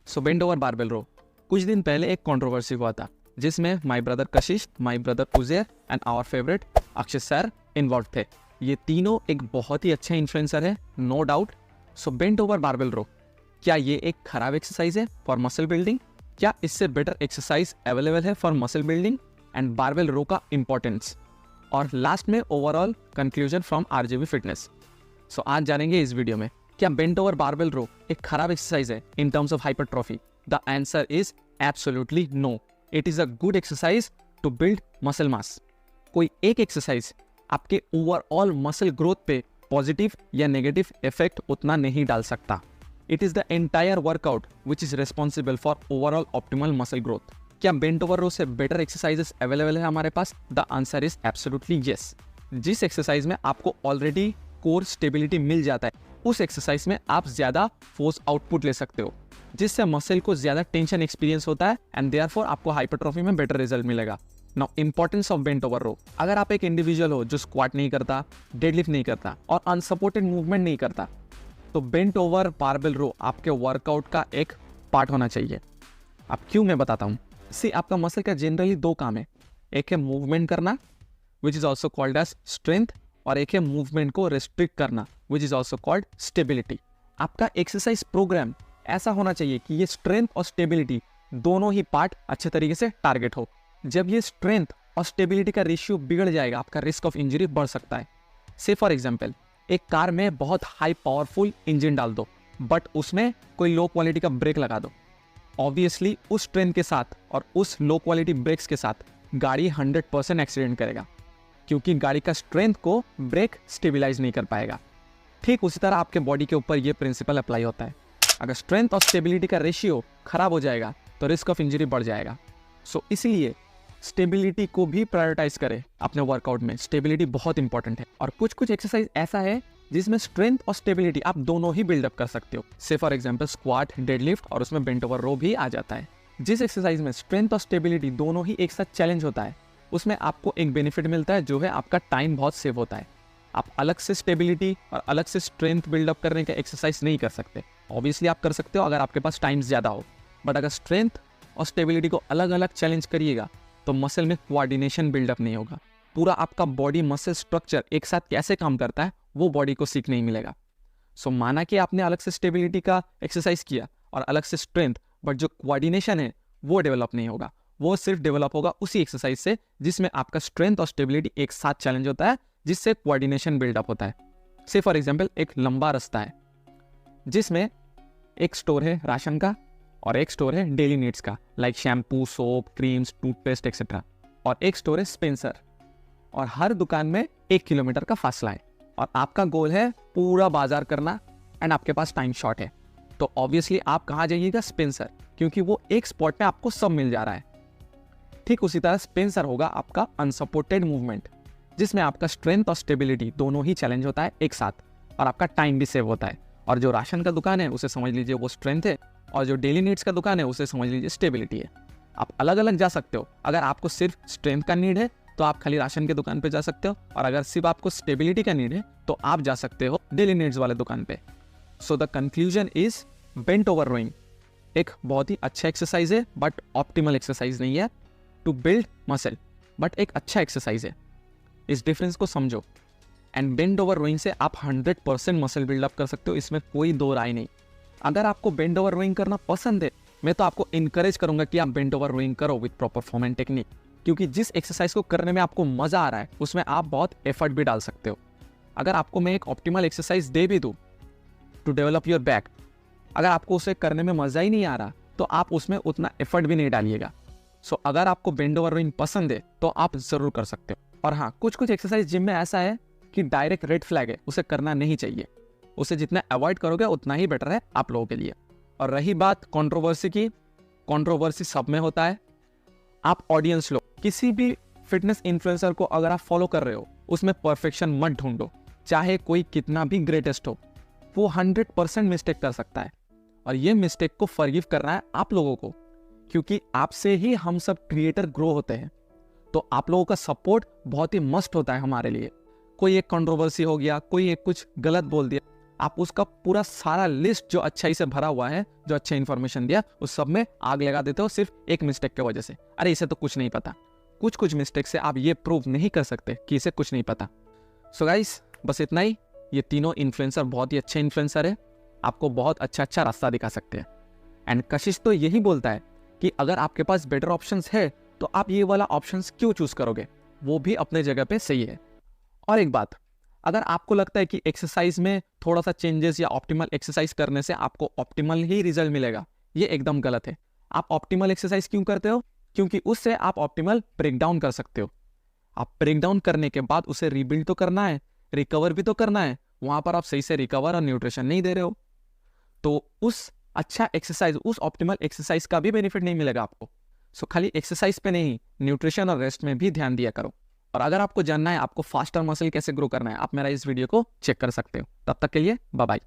सो bent over barbell row. कुछ दिन पहले एक कंट्रोवर्सी हुआ था जिसमें my brother Kashish, my brother Uzair and our favourite Akshay sir involve थे। ये तीनों एक बहुत ही अच्छे इन्फ्लुएंसर है, no doubt. So bent over barbell row, क्या ये एक खराब एक्सरसाइज है फॉर मसल बिल्डिंग? क्या इससे बेटर एक्सरसाइज अवेलेबल है for muscle building? And barbell row का इंपॉर्टेंस, और लास्ट में overall conclusion from RJB Fitness. So आज जानेंगे इस वीडियो में, क्या बेंट ओवर बारबेल रो एक खराब एक्सरसाइज है in terms of hypertrophy? The answer is absolutely no. It is a good exercise to build muscle mass. कोई एक एक्सरसाइज आपके ओवरऑल मसल ग्रोथ पे पॉजिटिव या नेगेटिव इफेक्ट उतना नहीं डाल सकता। It is the entire workout which is responsible for overall optimal muscle growth. क्या बेंट ओवर रो से बेटर एक्सरसाइजेस अवेलेबल है हमारे पास? The answer is absolutely yes. जिस एक्सरसाइज में आपको ऑलरेडी कोर स्टेबिलिटी मिल जाता है, उस एक्सरसाइज में आप ज्यादा फोर्स आउटपुट ले सकते हो, जिससे मसल को ज्यादा टेंशन एक्सपीरियंस होता है एंड देयरफॉर आपको हाइपरट्रॉफी में बेटर रिजल्ट मिलेगा। Now importance of bent over row. अगर आप एक इंडिविजुअल हो जो स्क्वाट नहीं करता, डेडलिफ्ट नहीं करता और अनसपोर्टेड मूवमेंट नहीं करता, तो बेंट ओवर बारबेल रो आपके वर्कआउट का एक पार्ट होना चाहिए। अब क्यों, मैं बताता हूँ। सी, आपका मसल का जनरली दो काम है। एक है मूवमेंट करना which is also called as strength, और एक है मूवमेंट को रिस्ट्रिक्ट करना which is also called stability. आपका एक्सरसाइज प्रोग्राम ऐसा होना चाहिए कि ये स्ट्रेंथ और स्टेबिलिटी दोनों ही पार्ट अच्छे तरीके से टारगेट हो। जब ये स्ट्रेंथ और स्टेबिलिटी का रेशियो बिगड़ जाएगा, आपका रिस्क ऑफ इंजरी बढ़ सकता है। से फॉर एग्जांपल, एक कार में बहुत हाई पावरफुल इंजन डाल दो, बट उसमें कोई लो क्वालिटी का ब्रेक लगा दो। ऑब्वियसली उस स्ट्रेंथ के साथ और उस लो क्वालिटी ब्रेक्स के साथ गाड़ी 100% एक्सीडेंट करेगा, क्योंकि गाड़ी का स्ट्रेंथ को ब्रेक स्टेबिलाइज नहीं कर पाएगा। ठीक उसी तरह आपके बॉडी के ऊपर ये प्रिंसिपल अप्लाई होता है। अगर स्ट्रेंथ और स्टेबिलिटी का रेशियो खराब हो जाएगा तो रिस्क ऑफ इंजरी बढ़ जाएगा। सो इसलिए स्टेबिलिटी को भी प्रायोरिटाइज करें अपने वर्कआउट में। स्टेबिलिटी बहुत इंपॉर्टेंट है, और कुछ कुछ एक्सरसाइज ऐसा है जिसमें स्ट्रेंथ और स्टेबिलिटी आप दोनों ही बिल्डअप कर सकते हो। से फॉर एग्जांपल स्क्वाट, डेडलिफ्ट, और उसमें बेंट ओवर रो भी आ जाता है। जिस एक्सरसाइज में स्ट्रेंथ और स्टेबिलिटी दोनों ही एक साथ चैलेंज होता है, उसमें आपको एक बेनिफिट मिलता है, जो है आपका टाइम बहुत सेव होता है। आप अलग से स्टेबिलिटी और अलग से स्ट्रेंथ बिल्डअप करने का एक्सरसाइज नहीं कर सकते। ऑब्वियसली आप कर सकते हो अगर आपके पास टाइम ज़्यादा हो, बट अगर स्ट्रेंथ और स्टेबिलिटी को अलग अलग चैलेंज करिएगा तो मसल में कोऑर्डिनेशन बिल्डअप नहीं होगा। पूरा आपका बॉडी मसल स्ट्रक्चर एक साथ कैसे काम करता है वो बॉडी को सीख नहीं मिलेगा। सो माना कि आपने अलग से स्टेबिलिटी का एक्सरसाइज किया और अलग से स्ट्रेंथ, बट जो कोऑर्डिनेशन है वो डेवलप नहीं होगा। वो सिर्फ डेवलप होगा उसी एक्सरसाइज से जिसमें आपका स्ट्रेंथ और स्टेबिलिटी एक साथ चैलेंज होता है, जिससे कोऑर्डिनेशन बिल्डअप होता है। से फॉर एग्जांपल एक लंबा रास्ता है जिसमें एक स्टोर है राशन का और एक स्टोर है डेली नीड्स का, like shampoo, soap, creams, toothpaste etcetera, और एक स्टोर है स्पेंसर, और हर दुकान में 1 किलोमीटर का फासला है, और आपका गोल है पूरा बाजार करना एंड आपके पास टाइम शॉर्ट है। तो ऑब्वियसली आप कहाँ जाइएगा? स्पेंसर, क्योंकि वो एक स्पॉट में आपको सब मिल जा रहा है। ठीक उसी तरह स्पेंसर होगा आपका अनसपोर्टेड मूवमेंट, जिसमें आपका स्ट्रेंथ और स्टेबिलिटी दोनों ही चैलेंज होता है एक साथ, और आपका टाइम भी सेव होता है। और जो राशन का दुकान है उसे समझ लीजिए वो स्ट्रेंथ है, और जो डेली नीड्स का दुकान है उसे समझ लीजिए स्टेबिलिटी है। आप अलग अलग जा सकते हो। अगर आपको सिर्फ स्ट्रेंथ का नीड है तो आप खाली राशन के दुकान पे जा सकते हो, और अगर सिर्फ आपको स्टेबिलिटी का नीड है तो आप जा सकते हो डेली नीड्स वाले दुकान पे। So the conclusion is bent over rowing एक बहुत ही अच्छा एक्सरसाइज है, बट ऑप्टिमल एक्सरसाइज नहीं है टू बिल्ड मसल, बट एक अच्छा एक्सरसाइज है। इस डिफरेंस को समझो। एंड बेंट ओवर रोइंग से आप 100% मसल बिल्डअप कर सकते हो, इसमें कोई दो राय नहीं। अगर आपको बेंट ओवर रोइंग करना पसंद है, मैं तो आपको इनकरेज करूंगा कि आप बेंट ओवर रोइंग करो with proper form and technique, क्योंकि जिस एक्सरसाइज को करने में आपको मजा आ रहा है उसमें आप बहुत एफर्ट भी डाल सकते हो। अगर आपको मैं एक ऑप्टिमल एक्सरसाइज दे भी दूं टू डेवलप योर बैक, अगर आपको उसे करने में मजा ही नहीं आ रहा तो आप उसमें उतना एफर्ट भी नहीं डालिएगा। सो अगर आपको बेंट ओवर रोइंग पसंद है तो आप जरूर कर सकते हो। और हाँ, कुछ कुछ एक्सरसाइज जिम में ऐसा है कि डायरेक्ट रेड फ्लैग है, उसे करना नहीं चाहिए। उसे जितना अवॉइड करोगे उतना ही बेटर है आप लोगों के लिए। और रही बात कंट्रोवर्सी की, कंट्रोवर्सी सब में होता है। आप ऑडियंस लो, किसी भी फिटनेस इन्फ्लुएंसर को अगर आप फॉलो कर रहे हो उसमें परफेक्शन मत ढूंढो। चाहे कोई कितना भी ग्रेटेस्ट हो, वो 100% मिस्टेक कर सकता है, और ये मिस्टेक को फॉरगिव करना है आप लोगों को, क्योंकि आपसे ही हम सब क्रिएटर ग्रो होते हैं। तो आप लोगों का सपोर्ट बहुत ही मस्ट होता है हमारे लिए। कोई एक कंट्रोवर्सी हो गया, कोई एक कुछ गलत बोल दिया, आप उसका पूरा सारा लिस्ट जो अच्छाई से भरा हुआ है, जो अच्छा इन्फॉर्मेशन दिया, उस सब में आग लगा देते हो सिर्फ एक मिस्टेक की वजह से। अरे इसे तो कुछ नहीं पता। कुछ मिस्टेक से आप ये प्रूव नहीं कर सकते कि इसे कुछ नहीं पता। सो गाइस, बस इतना ही। ये तीनों इन्फ्लुएंसर बहुत ही अच्छे इन्फ्लुएंसर है, आपको बहुत अच्छा रास्ता दिखा सकते हैं। एंड कशिश तो यही बोलता है कि अगर आपके पास बेटर ऑप्शंस है तो आप ये वाला ऑप्शंस क्यों चूज करोगे, वो भी अपने जगह पे सही है। और एक बात, अगर आपको लगता है कि एक्सरसाइज में थोड़ा सा चेंजेस या ऑप्टिमल एक्सरसाइज करने से आपको ऑप्टिमल ही रिजल्ट मिलेगा, ये एकदम गलत है। आप ऑप्टिमल एक्सरसाइज क्यों करते हो? क्योंकि उससे आप ऑप्टिमल ब्रेक डाउन कर सकते हो। आप ब्रेक डाउन करने के बाद उसे रीबिल्ड तो करना है, रिकवर भी तो करना है। वहां पर आप सही से रिकवर और न्यूट्रिशन नहीं दे रहे हो, तो उस अच्छा एक्सरसाइज, उस ऑप्टिमल एक्सरसाइज का भी बेनिफिट नहीं मिलेगा आपको। सो खाली एक्सरसाइज पे नहीं, न्यूट्रिशन और रेस्ट में भी ध्यान दिया करो। और अगर आपको जानना है आपको फास्टर मसल कैसे ग्रो करना है, आप मेरा इस वीडियो को चेक कर सकते हो। तब तक के लिए बाय बाय।